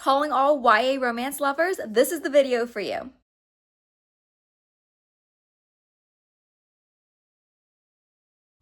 Calling all YA romance lovers, this is the video for you.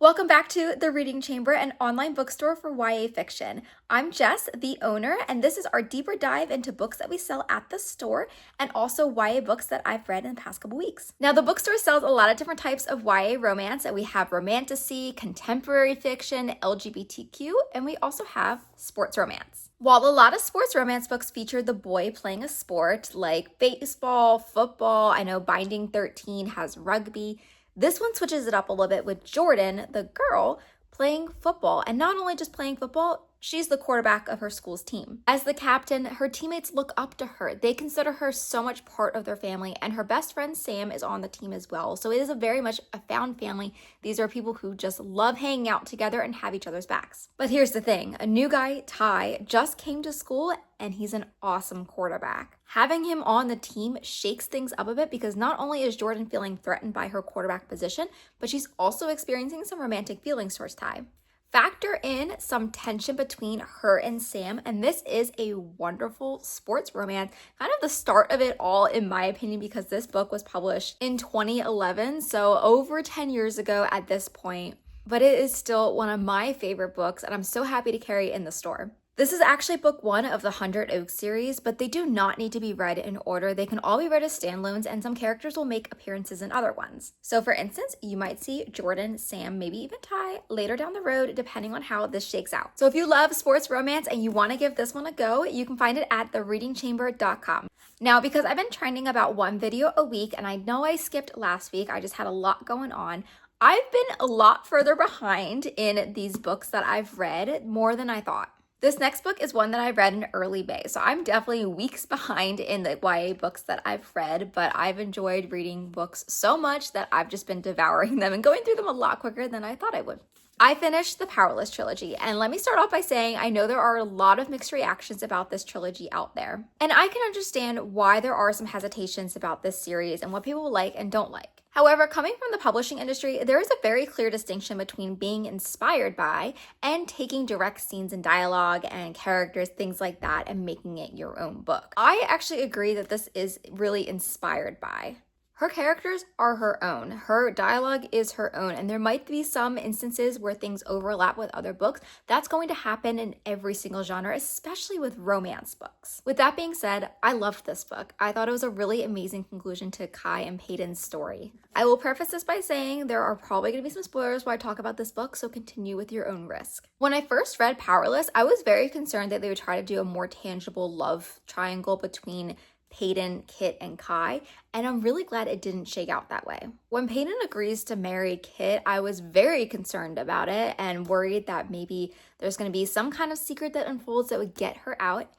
Welcome back to The Reading Chamber, an online bookstore for YA fiction. I'm Jess, the owner, and this is our deeper dive into books that we sell at the store and also YA books that I've read in the past couple weeks. Now, the bookstore sells a lot of different types of YA romance, and we have romantasy, contemporary fiction, LGBTQ, and we also have sports romance. While a lot of sports romance books feature the boy playing a sport like baseball, football, I know Binding 13 has rugby, this one switches it up a little bit with Jordan, the girl, playing football. And not only just playing football, she's the quarterback of her school's team. As the captain, her teammates look up to her. They consider her so much part of their family, and her best friend Sam is on the team as well. So it is very much a found family. These are people who just love hanging out together and have each other's backs. But here's the thing, a new guy, Ty, just came to school and he's an awesome quarterback. Having him on the team shakes things up a bit because not only is Jordan feeling threatened by her quarterback position, but she's also experiencing some romantic feelings towards Ty. Factor in some tension between her and Sam, and this is a wonderful sports romance, kind of the start of it all in my opinion, because this book was published in 2011, so over 10 years ago at this point, but it is still one of my favorite books, and I'm so happy to carry it in the store. This is actually book one of the 100 Oaks series, but they do not need to be read in order. They can all be read as standalones, and some characters will make appearances in other ones. So for instance, you might see Jordan, Sam, maybe even Ty later down the road, depending on how this shakes out. So if you love sports romance and you want to give this one a go, you can find it at thereadingchamber.com. Now, because I've been trending about one video a week, and I know I skipped last week, I just had a lot going on, I've been a lot further behind in these books that I've read, more than I thought. This next book is one that I read in early May, so I'm definitely weeks behind in the YA books that I've read, but I've enjoyed reading books so much that I've just been devouring them and going through them a lot quicker than I thought I would. I finished the Powerless trilogy, and let me start off by saying I know there are a lot of mixed reactions about this trilogy out there, and I can understand why there are some hesitations about this series and what people like and don't like. However, coming from the publishing industry, there is a very clear distinction between being inspired by and taking direct scenes and dialogue and characters, things like that, and making it your own book. I actually agree that this is really inspired by. Her characters are her own. Her dialogue is her own, and there might be some instances where things overlap with other books. That's going to happen in every single genre, especially with romance books. With that being said, I loved this book. I thought it was a really amazing conclusion to Kai and Peyton's story. I will preface this by saying there are probably going to be some spoilers while I talk about this book, so continue with your own risk. When I first read Powerless, I was very concerned that they would try to do a more tangible love triangle between Peyton, Kit, and Kai, and I'm really glad it didn't shake out that way. When Peyton agrees to marry Kit, I was very concerned about it and worried that maybe there's going to be some kind of secret that unfolds that would get her out,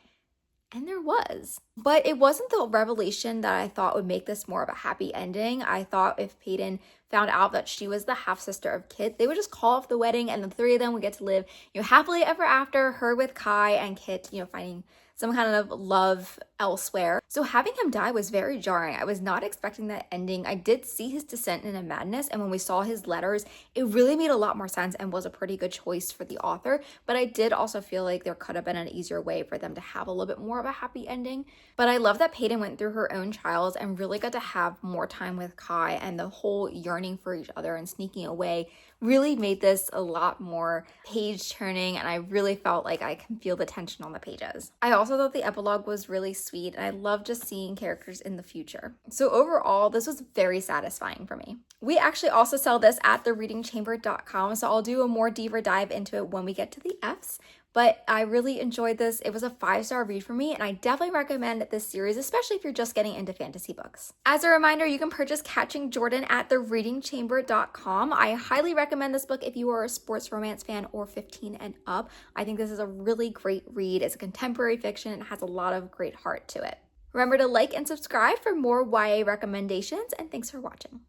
and there was. But it wasn't the revelation that I thought would make this more of a happy ending. I thought if Peyton found out that she was the half-sister of Kit, they would just call off the wedding and the three of them would get to live, happily ever after, her with Kai and Kit, finding some kind of love elsewhere. So having him die was very jarring. I was not expecting that ending. I did see his descent into madness, and when we saw his letters, it really made a lot more sense and was a pretty good choice for the author. But I did also feel like there could have been an easier way for them to have a little bit more of a happy ending. But I love that Peyton went through her own trials and really got to have more time with Kai, and the whole yearning for each other and sneaking away really made this a lot more page turning, and I really felt like I can feel the tension on the pages. I also thought the epilogue was really sweet, and I love just seeing characters in the future. So overall, this was very satisfying for me. We actually also sell this at thereadingchamber.com, so I'll do a more deeper dive into it when we get to the Fs. But I really enjoyed this. It was a 5-star read for me, and I definitely recommend this series, especially if you're just getting into fantasy books. As a reminder, you can purchase Catching Jordan at thereadingchamber.com. I highly recommend this book if you are a sports romance fan or 15 and up. I think this is a really great read. It's a contemporary fiction and has a lot of great heart to it. Remember to like and subscribe for more YA recommendations, and thanks for watching.